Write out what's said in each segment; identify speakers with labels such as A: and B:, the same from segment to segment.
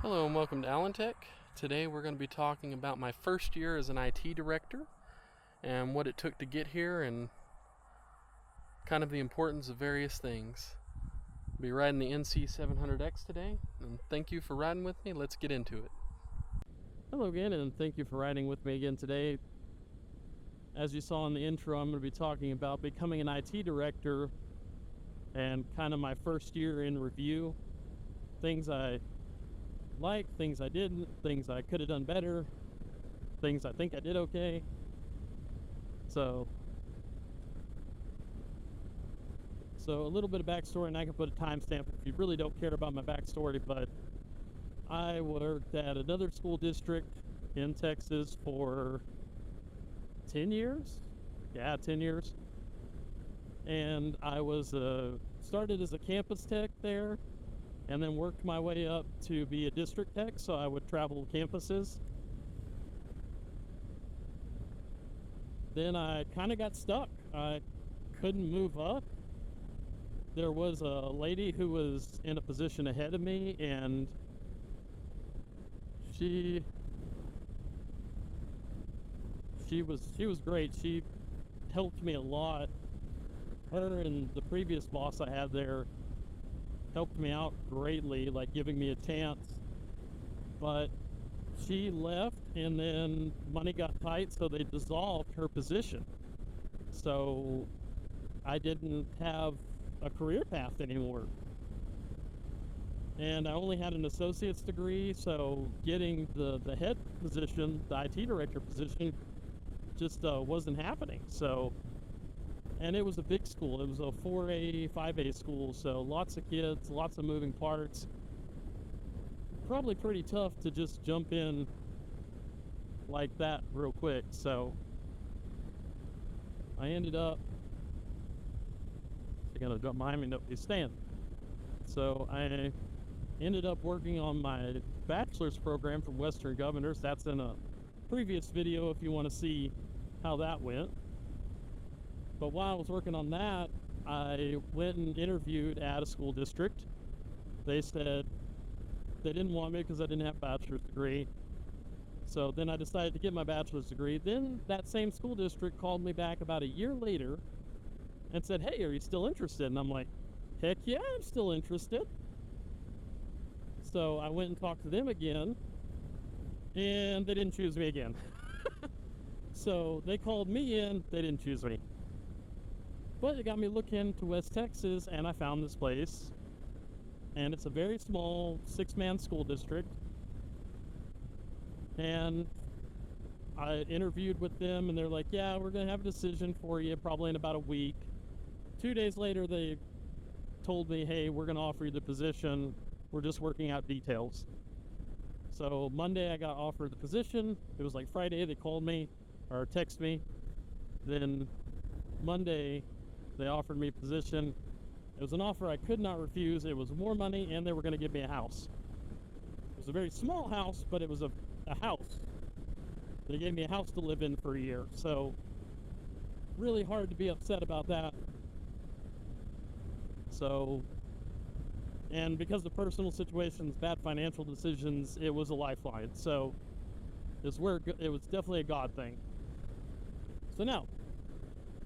A: Hello and welcome to Allen Tech. Today we're going to be talking about my first year as an IT director and what it took to get here and kind of the importance of various things. I'll be riding the NC700X today, and thank you for riding with me. Let's get into it. Hello again, and thank you for riding with me again today. As you saw in the intro, I'm going to be talking about becoming an IT director and kind of my first year in review. Things I like, things I didn't, things I could have done better, things I think I did okay. So a little bit of backstory, and I can put a timestamp if you really don't care about my backstory, but I worked at another school district in Texas for 10 years. Yeah, 10 years. And I was started as a campus tech there, and then worked my way up to be a district tech, so I would travel campuses. Then I kind of got stuck. I couldn't move up. There was a lady who was in a position ahead of me, and she was great. She helped me a lot. Her and the previous boss I had there helped me out greatly, like giving me a chance. But she left, and then money got tight, so they dissolved her position. So I didn't have a career path anymore. And I only had an associate's degree, so getting the head position, the IT director position, just wasn't happening. And it was a big school. It was a 4A, 5A school, so lots of kids, lots of moving parts. Probably pretty tough to just jump in like that real quick. So I ended up, you're gonna jump behind me, nobody's standing. So I ended up working on my bachelor's program from Western Governors. That's in a previous video if you want to see how that went. But while I was working on that, I went and interviewed at a school district. They said they didn't want me because I didn't have a bachelor's degree. So then I decided to get my bachelor's degree. Then that same school district called me back about a year later and said, "Hey, are you still interested?" And I'm like, "Heck yeah, I'm still interested." So I went and talked to them again, and they didn't choose me again. So they called me in, they didn't choose me. But it got me looking to West Texas, and I found this place. And it's a very small 6-man school district. And I interviewed with them, and they're like, "Yeah, we're going to have a decision for you probably in about a week." 2 days later, they told me, "Hey, we're going to offer you the position. We're just working out details." So Monday, I got offered the position. It was like Friday, they called me or texted me. Then Monday, they offered me a position. It was an offer I could not refuse. It was more money, and they were going to give me a house. It was a very small house, but it was a house. They gave me a house to live in for a year. So really hard to be upset about that. So, and because of personal situations, bad financial decisions, it was a lifeline. So it was definitely a God thing. So now,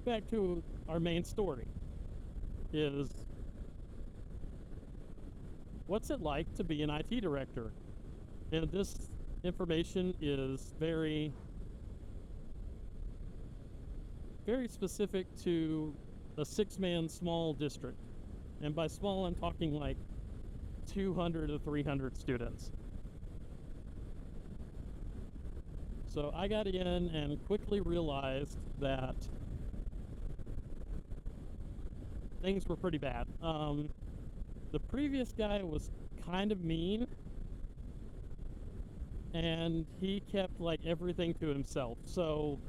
A: back to our main story is, what's it like to be an IT director? And this information is very, very specific to a 6-man small district. And by small, I'm talking like 200 to 300 students. So I got in and quickly realized that things were pretty bad. The previous guy was kind of mean, and he kept like everything to himself. So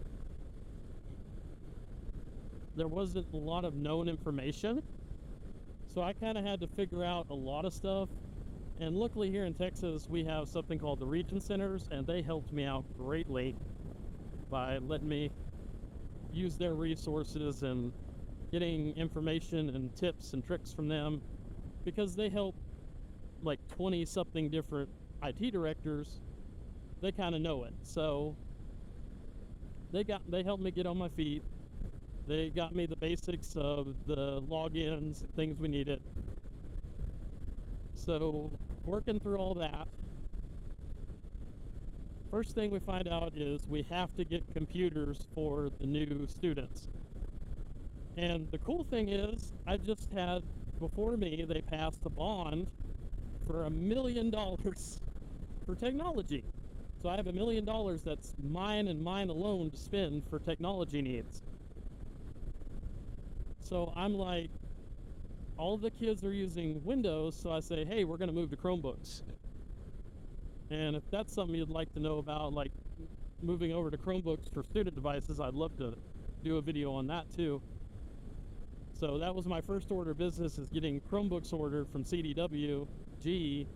A: there wasn't a lot of known information. So I kind of had to figure out a lot of stuff. And luckily here in Texas, we have something called the Region Centers, and they helped me out greatly by letting me use their resources and getting information and tips and tricks from them, because they help like 20 something different
B: IT directors, they kind of know it. So they helped me get on my feet. They got me the basics of the logins, things we needed. So working through all that, first thing we find out is we have to get computers for the new students. And the cool thing is, I just had, before me, they passed a bond for $1 million for technology. So I have $1 million that's mine and mine alone to spend for technology needs. So I'm like, all the kids are using Windows, so I say, hey, we're going to move to Chromebooks. And if that's something you'd like to know about, like moving over to Chromebooks for student devices, I'd love to do a video on that too. So that was my first order of business, is getting Chromebooks ordered from CDW, GE,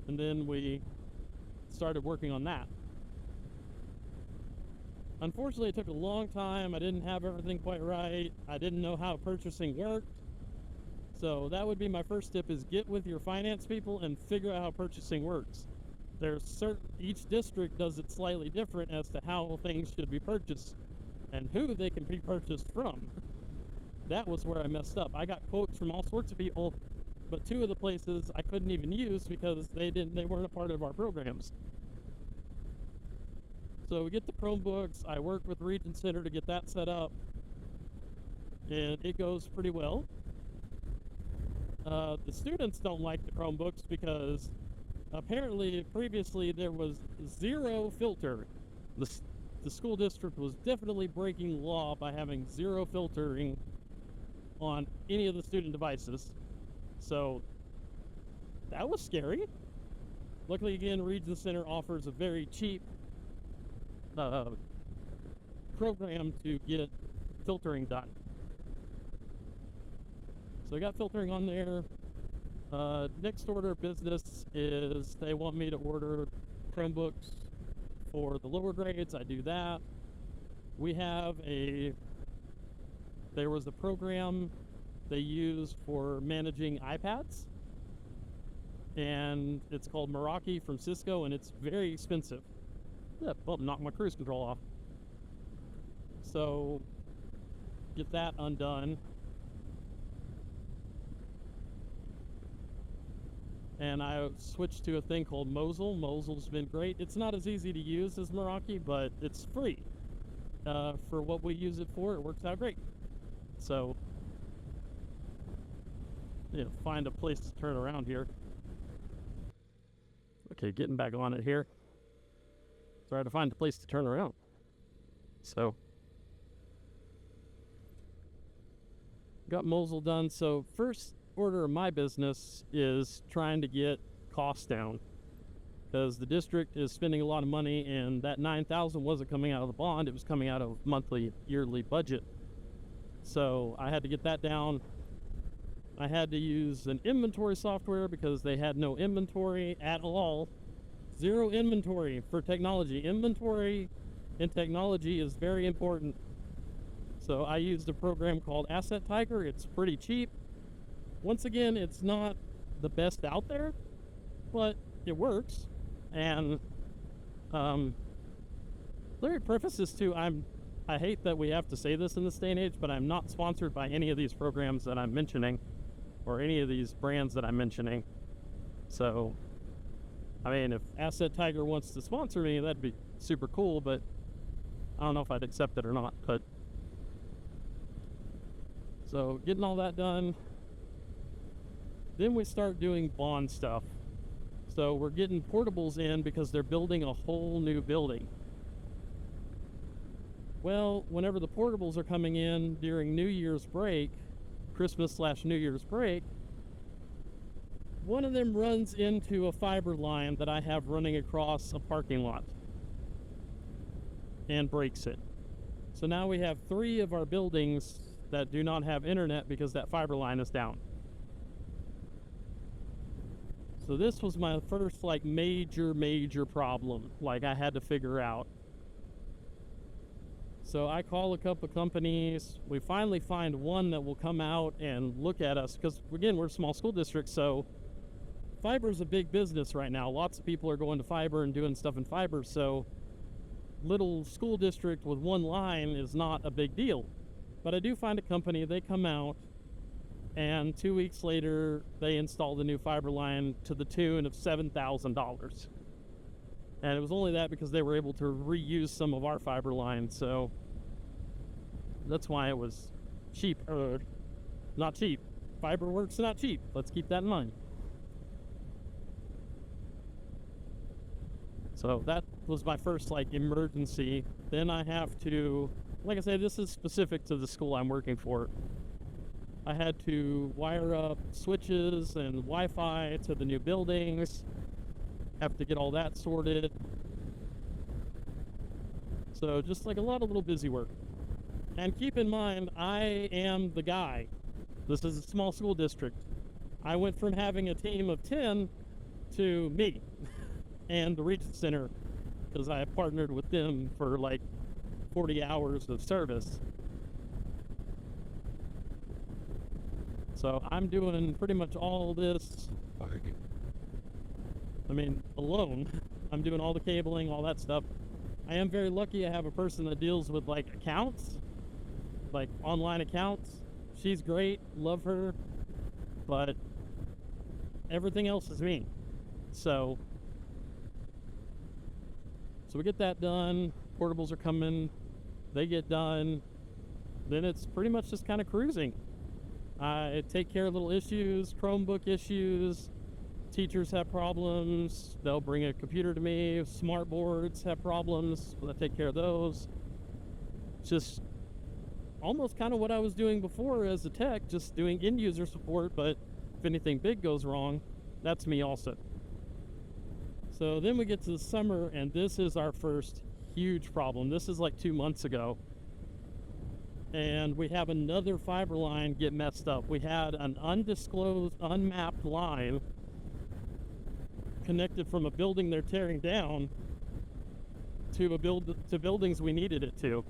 B: and then we started working on that. Unfortunately, it took a long time. I didn't have everything quite right. I didn't know how purchasing worked. So that would be my first tip, is get with your finance people and figure out how purchasing works. Each district does it slightly different as to how things should be purchased and who they can be purchased from. That was where I messed up. I got quotes from all sorts of people, but 2 of the places I couldn't even use because they weren't a part of our programs. So we get the Chromebooks. I work with Region Center to get that set up, and it goes pretty well. The students don't like the Chromebooks because apparently previously there was 0 filter. The school district was definitely breaking law by having 0 filtering on any of the student devices. So that was scary. Luckily, again, Region Center offers a very cheap program to get filtering done. So I got filtering on there. Next order of business is they want me to order Chromebooks for the lower grades. I do that. There was a program they use for managing iPads, and it's called Meraki from Cisco, and it's very expensive. Yeah, well, knocked my cruise control off. So get that undone. And I switched to a thing called Moto. Moto's been great. It's not as easy to use as Meraki, but it's free. For what we use it for, it works out great. So, find a place to turn around here. Okay, getting back on it here. Try to find a place to turn around. So, got Mosul done. So first order of my business is trying to get costs down, because the district is spending a lot of money, and that $9,000 wasn't coming out of the bond, it was coming out of monthly, yearly budget. So I had to get that down. I had to use an inventory software because they had no inventory at all. 0 inventory for technology. Inventory in technology is very important. So I used a program called Asset Tiger. It's pretty cheap. Once again, it's not the best out there, but it works. And let me preface this too. I hate that we have to say this in this day and age, but I'm not sponsored by any of these programs that I'm mentioning, or any of these brands that I'm mentioning. So, I mean, if Asset Tiger wants to sponsor me, that'd be super cool, but I don't know if I'd accept it or not. But so getting all that done, then we start doing bond stuff. So we're getting portables in because they're building a whole new building. Well, whenever the portables are coming in during New Year's break, Christmas/New Year's break, one of them runs into a fiber line that I have running across a parking lot and breaks it. So now we have 3 of our buildings that do not have internet because that fiber line is down. So this was my first major problem I had to figure out. So I call a couple companies. We finally find one that will come out and look at us, because again, we're a small school district, so fiber is a big business right now. Lots of people are going to fiber and doing stuff in fiber, so little school district with one line is not a big deal. But I do find a company, they come out, and 2 weeks later, they install the new fiber line to the tune of $7,000. And it was only that because they were able to reuse some of our fiber line, so that's why it was cheap. Not cheap. Fiber works not cheap. Let's keep that in mind. So that was my first emergency. Then I have to, like I said, this is specific to the school I'm working for. I had to wire up switches and Wi-Fi to the new buildings. Have to get all that sorted. So just a lot of little busy work. And keep in mind, I am the guy. This is a small school district. I went from having a team of 10 to me and the Region Center, because I partnered with them for 40 hours of service. So I'm doing pretty much all this, alone. I'm doing all the cabling, all that stuff. I am very lucky I have a person that deals with accounts, online accounts. She's great, love her, but everything else is me. So we get that done, portables are coming, they get done, then it's pretty much just kind of cruising. I take care of little issues, Chromebook issues, teachers have problems, they'll bring a computer to me, smart boards have problems, I take care of those. Just almost kind of what I was doing before as a tech, just doing end user support, but if anything big goes wrong, that's me also. So then we get to the summer, and this is our first huge problem. This is 2 months ago. And we have another fiber line get messed up. We had an undisclosed, unmapped line connected from a building they're tearing down to buildings we needed it to.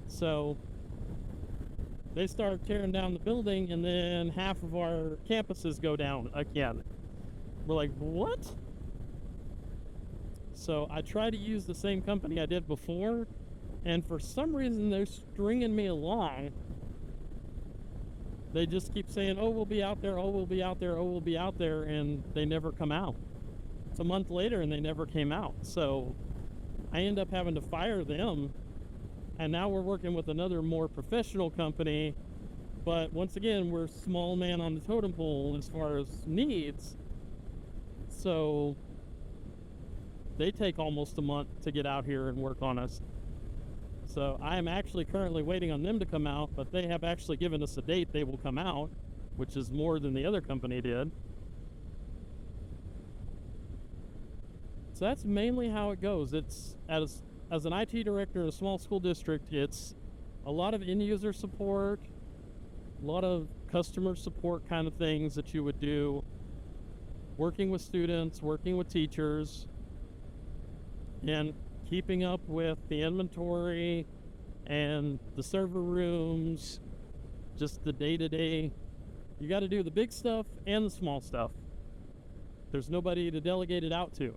B: So they start tearing down the building, and then half of our campuses go down again. We're like, what? So I try to use the same company I did before, and for some reason they're stringing me along. They just keep saying, oh, we'll be out there, oh, we'll be out there, oh, we'll be out there, and they never come out. It's a month later and they never came out. So I end up having to fire them, and now we're working with another more professional company, but once again, we're small man on the totem pole as far as needs. So they take almost a month to get out here and work on us. So I am actually currently waiting on them to come out, but they have actually given us a date they will come out, which is more than the other company did. So that's mainly how it goes. It's as an IT director in a small school district, it's a lot of end user support, a lot of customer support kind of things that you would do, working with students, working with teachers, and keeping up with the inventory and the server rooms, just the day-to-day. You got to do the big stuff and the small stuff. There's nobody to delegate it out to.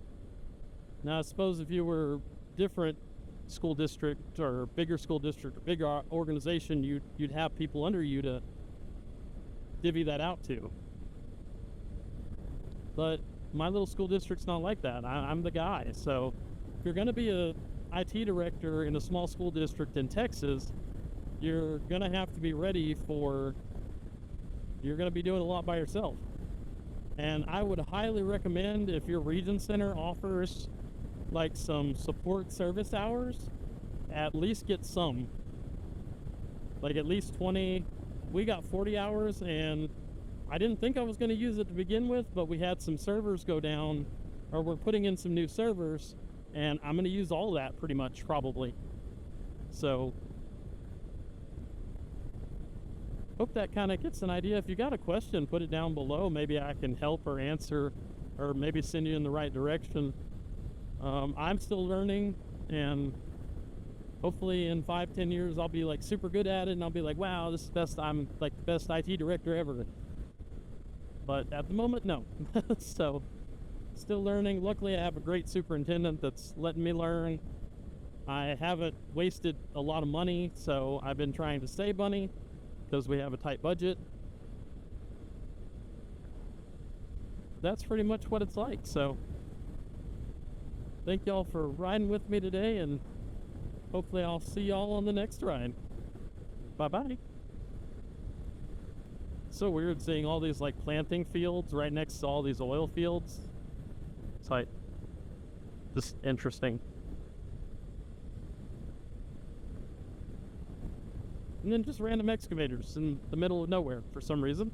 B: Now, I suppose if you were different school district or bigger school district or bigger organization, you'd have people under you to divvy that out to. But my little school district's not like that. I'm the guy. So if you're going to be a IT director in a small school district in Texas, you're going to have to be ready for, you're going to be doing a lot by yourself. And I would highly recommend, if your region center offers like some support service hours, at least get some. Like at least 20. We got 40 hours, and I didn't think I was going to use it to begin with, but we had some servers go down, or we're putting in some new servers, and I'm going to use all of that pretty much, probably. So hope that kind of gets an idea. If you got a question, put it down below. Maybe I can help or answer, or maybe send you in the right direction. I'm still learning, and hopefully in 5-10 years I'll be like super good at it, and I'll be like, wow, this is best. I'm like the best IT director ever. But at the moment, no. So, still learning. Luckily, I have a great superintendent that's letting me learn. I haven't wasted a lot of money, so I've been trying to save money because we have a tight budget. That's pretty much what it's like. So, thank y'all for riding with me today, and hopefully I'll see y'all on the next ride. Bye-bye. So weird seeing all these like planting fields right next to all these oil fields. It's like just interesting. And then just random excavators in the middle of nowhere for some reason.